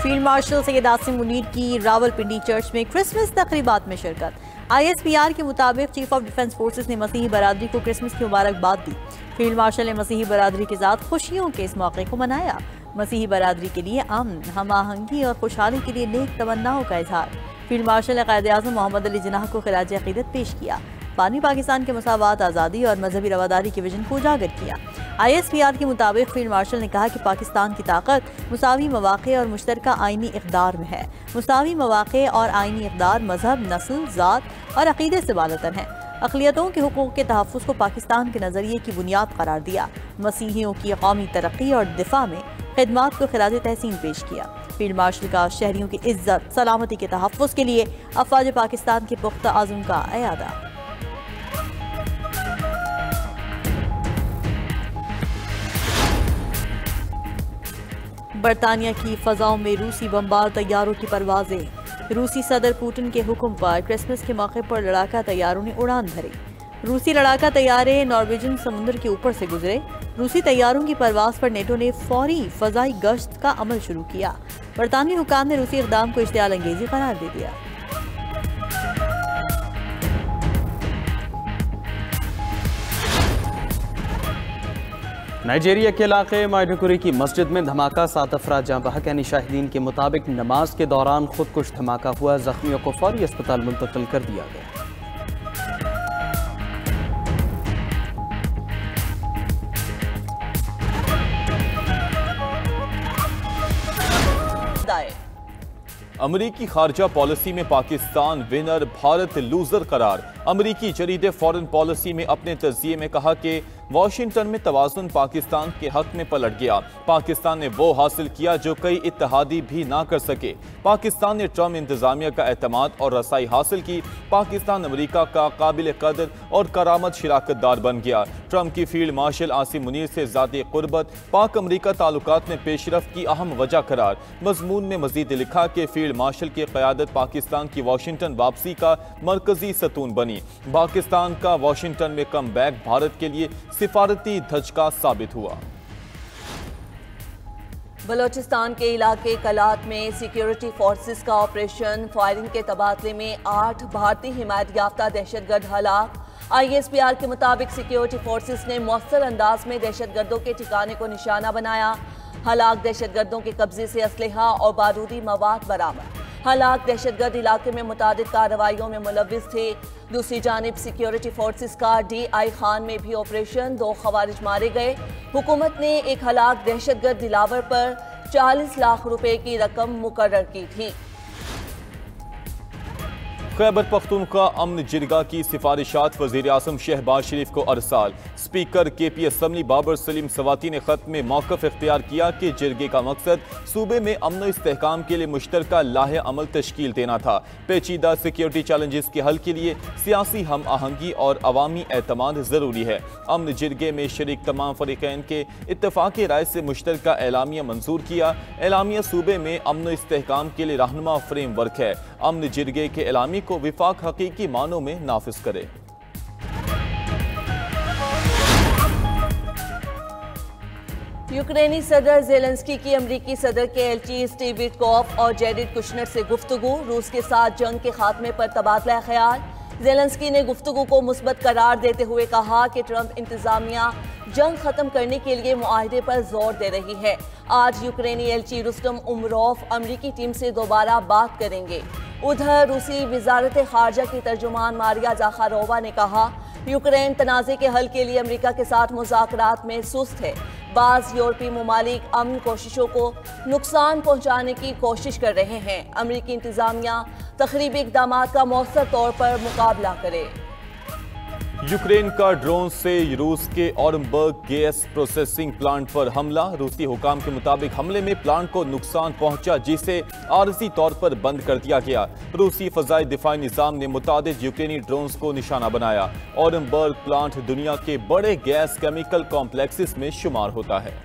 Field marshal Syed Asim Munir की Rawalpindi church में Christmas तकरीबात में शिरकत। ISPR के मुताबिक चीफ ऑफ डिफेंस फोर्सेस ने मसीही बरादरी को क्रिसमस की मुबारकबाद दी। फील्ड मार्शल ने मसीही बरादरी के साथ खुशियों के इस मौके को मनाया। मसीही बरादरी के लिए अमन, हम आहंगी और खुशहाली के लिए नेक तमन्नाओं का इजहार। फील्ड मार्शल ने कायदे आज़म मोहम्मद अली जिन्नाह को खिराज अक़ीदत पेश किया। पानी पाकिस्तान के मसावात, आज़ादी और मजहबी रवादारी के विजन को उजागर किया। ISPR के मुताबिक फील्ड मार्शल ने कहा कि पाकिस्तान की ताकत मुसावी मवाक़े और मुश्तरका आइनी इक़दार में है। मुसावी मवाक़े और आइनी इक़दार मजहब, नस्ल, ज़ात और अक़ीदे से बालतर हैं। अक़लियतों के हुकूक़ के तहफ़्फ़ुज़ को पाकिस्तान के नज़रिए की बुनियाद करार दिया। मसीहियों की कौमी तरक्की और दिफा में खिदमात को खिराज तहसीन पेश किया। फील्ड मार्शल का शहरियों की इज्जत सलामती के तहफ़्फ़ुज़ के लिए अफ़वाज पाकिस्तान के पुख्ता आज़म का इयादा। बरतानिया की फ़ज़ाओं में रूसी बमबार तैयारों की परवाज़ें। रूसी सदर पुतिन के हुक्म पर क्रिसमस के मौके पर लड़ाका तैयारों ने उड़ान भरी। रूसी लड़ाका तैयारे नॉर्वेजियन समुद्र के ऊपर से गुजरे। रूसी तैयारों की परवाज़ पर नेटो ने फौरी फ़ज़ाई गश्त का अमल शुरू किया। बरतानवी हुकाम ने रूसी इक़दाम को इश्तियाल अंगेज़ी करार दे दिया। नाइजीरिया के इलाके माइडुगुरी की मस्जिद में धमाका, 7 अफराद जाँ बहक। यानी शाहिदीन के मुताबिक नमाज के दौरान खुदकुश धमाका हुआ। जख्मियों को फौरी अस्पताल मुंतकिल कर दिया गया। अमरीकी खारजा पॉलिसी में पाकिस्तान विनर, भारत लूजर करार। अमरीकी जरीदे फॉरेन पॉलिसी में अपने तज़किये में कहा कि वाशिंगटन में तवाज़ुन पाकिस्तान के हक में पलट गया। पाकिस्तान ने वो हासिल किया जो कई इत्तेहादी भी ना कर सके। पाकिस्तान ने ट्रम्प इंतजामिया का एतमाद और रसाई हासिल की। पाकिस्तान अमरीका का काबिल कदर और करामत शिराकतदार बन गया। ट्रम्प की फील्ड मार्शल आसिम मुनीर से ज़ाती क़ुर्बत पाक अमरीका ताल्लुकात में पेशरफ की अहम वजह करार। मजमून में मजीद लिखा कि फील्ड मार्शल की क़यादत पाकिस्तान की वाशिंगटन वापसी का मरकजी सतून बनी। पाकिस्तान का वाशिंगटन में कम बैक भारत के लिए सिफारती धचका साबित हुआ। बलोचिस्तान के इलाके कलात में सिक्योरिटी फोर्सेस का ऑपरेशन, फायरिंग के तबादले में 8 भारतीय हिमायत याफ्ता दहशतगर्द हलाक। ISPR के मुताबिक सिक्योरिटी फोर्सेस ने मौसर अंदाज में दहशतगर्दों के ठिकाने को निशाना बनाया। हलाक दहशतगर्दों के कब्जे से असलहा और बारूदी मवाद बरामद। हलाक दहशतगर्द इलाके में मुतादिद कार्रवाइयों में मुलव्विस थे। दूसरी जानिब सिक्योरिटी फोर्सेस का DI खान में भी ऑपरेशन, 2 खवारिज मारे गए। हुकूमत ने एक हलाक दहशतगर्द दिलावर पर 40 लाख रुपए की रकम मुकर्रर की थी। खैबर पख्तूनख्वा अमन जिरगा की सिफारिशात वज़ीर आज़म शहबाज शरीफ को अरसाल। Speaker KP assembly Babar Saleem Swati ने ख़त में मौक़िफ़ इख्तियार किया कि जिरगे का मकसद सूबे में अमन व इस्तेहकाम के लिए मुश्तरका लाहे अमल तश्कील देना था। पेचीदा सिक्योरिटी चैलेंजेस के हल के लिए सियासी हम आहंगी और अवामी एतमाद ज़रूरी है। अमन जिरगे में शरीक तमाम फ़रीक़ैन के इत्तफ़ाक़ी राय से मुश्तरका एलामिया मंजूर किया। एलामिया सूबे में अमन व इस्तेहकाम के लिए रहनुमा फ्रेम वर्क है। अमन जिरगे के एलामी को विफाक हकीकी मानों में नाफिज करे। यूक्रेनी सदर ज़ेलेंस्की की अमरीकी सदर के एलची स्टीव विटकॉफ और जेरेड कुशनर से गुफ्तगू। रूस के साथ जंग के खात्मे पर तबादला ख्याल। ज़ेलेंस्की ने गुफ्तगू को मुस्बत करार देते हुए कहा कि ट्रंप इंतजामिया जंग खत्म करने के लिए मुआहदे पर जोर दे रही है। आज यूक्रेनी एलची रुस्तम उमरोफ अमरीकी टीम से दोबारा बात करेंगे। उधर रूसी वजारत खारजा की तर्जुमान मारिया ज़ाखारोवा ने कहा यूक्रेन तनाज़े के हल के लिए अमरीका के साथ मुज़ाकरात में सुस्त है। बाज़ यूरोपीय ममालिक अमन कोशिशों को नुकसान पहुँचाने की कोशिश कर रहे हैं। अमरीकी इंतज़ामिया तखरीबी इक़दामात का मौसर तौर पर मुकाबला करे। यूक्रेन का ड्रोन से रूस के ओरमबर्ग गैस प्रोसेसिंग प्लांट पर हमला। रूसी हुकाम के मुताबिक हमले में प्लांट को नुकसान पहुंचा, जिसे आरजी तौर पर बंद कर दिया गया। रूसी फ़ज़ाई दिफाई निज़ाम ने मुतादिद यूक्रेनी ड्रोन्स को निशाना बनाया। ओरमबर्ग प्लांट दुनिया के बड़े गैस केमिकल कॉम्प्लेक्सेस में शुमार होता है।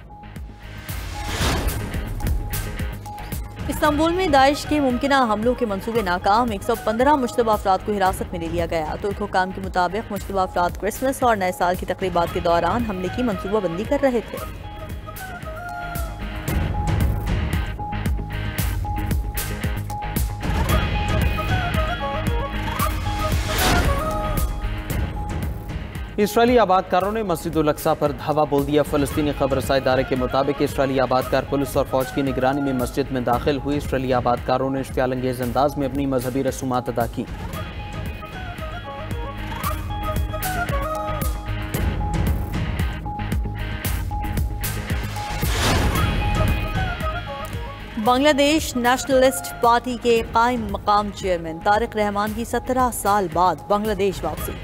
इस्तांबुल में दाइश के मुमकिना हमलों के मंसूबे नाकाम। 115 मुश्तबा अफराद को हिरासत में ले लिया गया। तुर्क हुकाम के मुताबिक मुश्तबा अफराद क्रिसमस और नए साल की तकरीबात के दौरान हमले की मंसूबाबंदी कर रहे थे। इसराइली आबादकारों ने मस्जिद उल अक्सा पर धावा बोल दिया। फ़लस्तीनी खबर रसाई इदारे के मुताबिक इसराइली आबादकार पुलिस और फौज की निगरानी में मस्जिद में दाखिल हुई। इसराइली आबादकारों ने इश्तियालंगेज अंदाज में अपनी मजहबी रसूमात अदा की। बांग्लादेश नेशनलिस्ट पार्टी के कायम मकाम चेयरमैन तारिक रहमान की 17 साल बाद बांग्लादेश वापसी।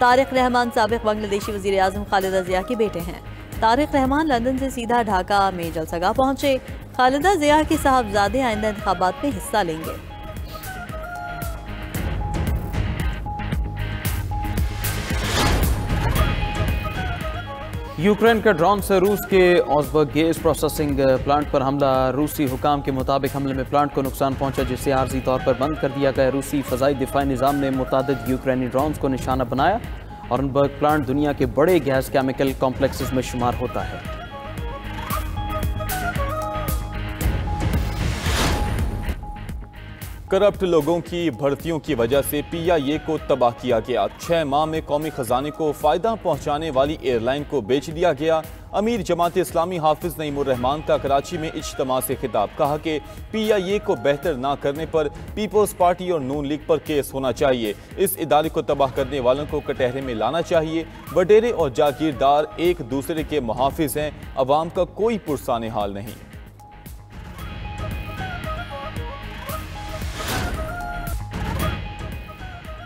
तारिक रहमान साबिक बांग्लादेशी वज़ीर आज़म खालिदा ज़िया के बेटे हैं। तारिक रहमान लंदन से सीधा ढाका में जलसगाह पहुंचे। खालिदा ज़िया के साहबजादे आइंदा इंतखाबात में हिस्सा लेंगे। यूक्रेन के ड्रोन से रूस के ऑसबर्ग गैस प्रोसेसिंग प्लांट पर हमला। रूसी हुकाम के मुताबिक हमले में प्लांट को नुकसान पहुंचा, जिसे आर्जी तौर पर बंद कर दिया गया। रूसी फ़ज़ाई दिफाई निज़ाम ने मुतादिद यूक्रेनी ड्रोन्स को निशाना बनाया। ऑसबर्ग प्लांट दुनिया के बड़े गैस केमिकल कॉम्प्लेक्सेस में शुमार होता है। करप्ट लोगों की भर्तियों की वजह से PIA को तबाह किया गया। 6 माह में कौमी खजाने को फायदा पहुंचाने वाली एयरलाइन को बेच दिया गया। अमीर जमात इस्लामी हाफिज नईमुर रहमान का कराची में इज्तिमा से खिताब। कहा कि PIA को बेहतर ना करने पर पीपल्स पार्टी और नून लीग पर केस होना चाहिए। इस इदारे को तबाह करने वालों को कटहरे में लाना चाहिए। वडेरे और जागीरदार एक दूसरे के मुहाफिज हैं, अवाम का कोई पुरसाने हाल नहीं।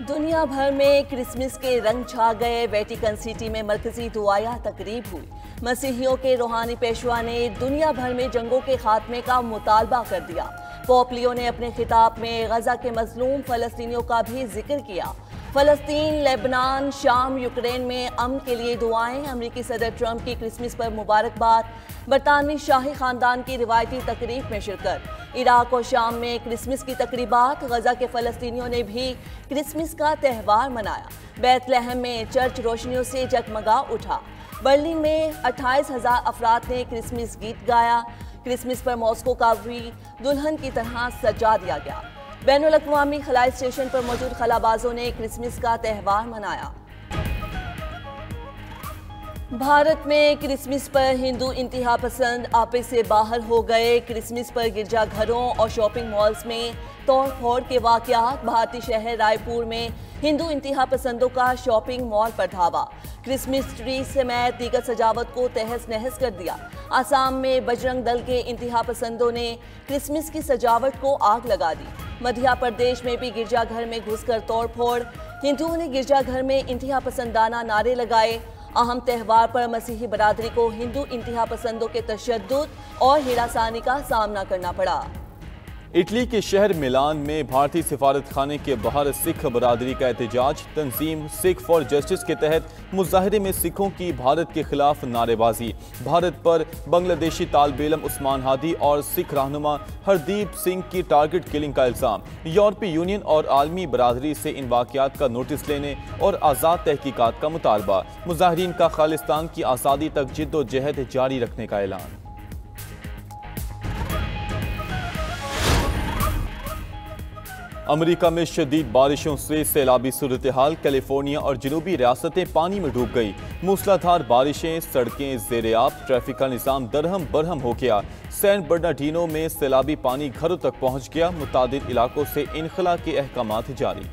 दुनिया भर में क्रिसमस के रंग छा गए। वेटिकन सिटी में मरकजी दुआया तकरीब हुई। मसीहियों के रूहानी पेशवा ने दुनिया भर में जंगों के खात्मे का मुतालबा कर दिया। पोप लियो ने अपने खिताब में गजा के मजलूम फ़लस्तीनियों का भी जिक्र किया। फ़लस्तीन, लेबनान, शाम, यूक्रेन में अमन के लिए दुआएं। अमरीकी सदर ट्रंप की क्रिसमस पर मुबारकबाद। बरतानवी शाही खानदान की रिवायती तकरीब में शिरकत। इराक और शाम में क्रिसमस की तकरीबात। गजा के फ़लस्तीनियों ने भी क्रिसमस का त्यौहार मनाया। बैतलहम में चर्च रोशनियों से जगमगा उठा। बर्लिन में 28,000 अफराद ने क्रिसमस गीत गाया। क्रिसमस पर मॉस्को का भी दुल्हन की तरह सजा दिया गया। बैनुल अक़वामी खलाई स्टेशन पर मौजूद खलाबाजों ने क्रिसमस का त्यौहार मनाया। भारत में क्रिसमस पर हिंदू इंतहा पसंद आपे से बाहर हो गए। क्रिसमस पर गिरजाघरों और शॉपिंग मॉल्स में तोड़ फोड़ के वाक़यात। भारतीय शहर रायपुर में हिंदू इंतहा पसंदों का शॉपिंग मॉल पर धावा। क्रिसमस ट्री समेत दीगर सजावट को तहस नहस कर दिया। आसाम में बजरंग दल के इंतहा पसंदों ने क्रिसमस की सजावट को आग लगा दी। मध्य प्रदेश में भी गिरजाघर में घुसकर तोड़ फोड़। हिंदुओं ने गिरजाघर में इंतहा पसंदाना नारे लगाए। अहम त्यौहार पर मसीही बरादरी को हिंदू इंतहा पसंदों के तशद्दुद और हिरासानी का सामना करना पड़ा। इटली के शहर मिलान में भारतीय सिफारत खाने के बाहर सिख बरादरी का एहतजाज। तंजीम सिख फॉर जस्टिस के तहत मुजाहरे में सिखों की भारत के खिलाफ नारेबाजी। भारत पर बांग्लादेशी तालिब-ए-इल्म उस्मान हादी और सिख रहनुमा हरदीप सिंह की टारगेट किलिंग का इल्ज़ाम। यूरोपीय यूनियन और आलमी बरादरी से इन वाक़यात का नोटिस लेने और आज़ाद तहकीकात का मुतालबा। मुजाहिरीन का खालिस्तान की आज़ादी तक जिद्दोजहद जारी रखने का ऐलान। अमेरिका में शदीद बारिशों से सैलाबी सूरत हाल। कैलिफोर्निया और जनूबी रियासतें पानी में डूब गई। मूसलाधार बारिशें, सड़कें ज़ेर-ए-आब, ट्रैफिक का निज़ाम दरहम बरहम हो गया। सैन बर्नार्डिनो में सैलाबी पानी घरों तक पहुंच गया। मुतादिद इलाकों से इनखला के अहकामात जारी।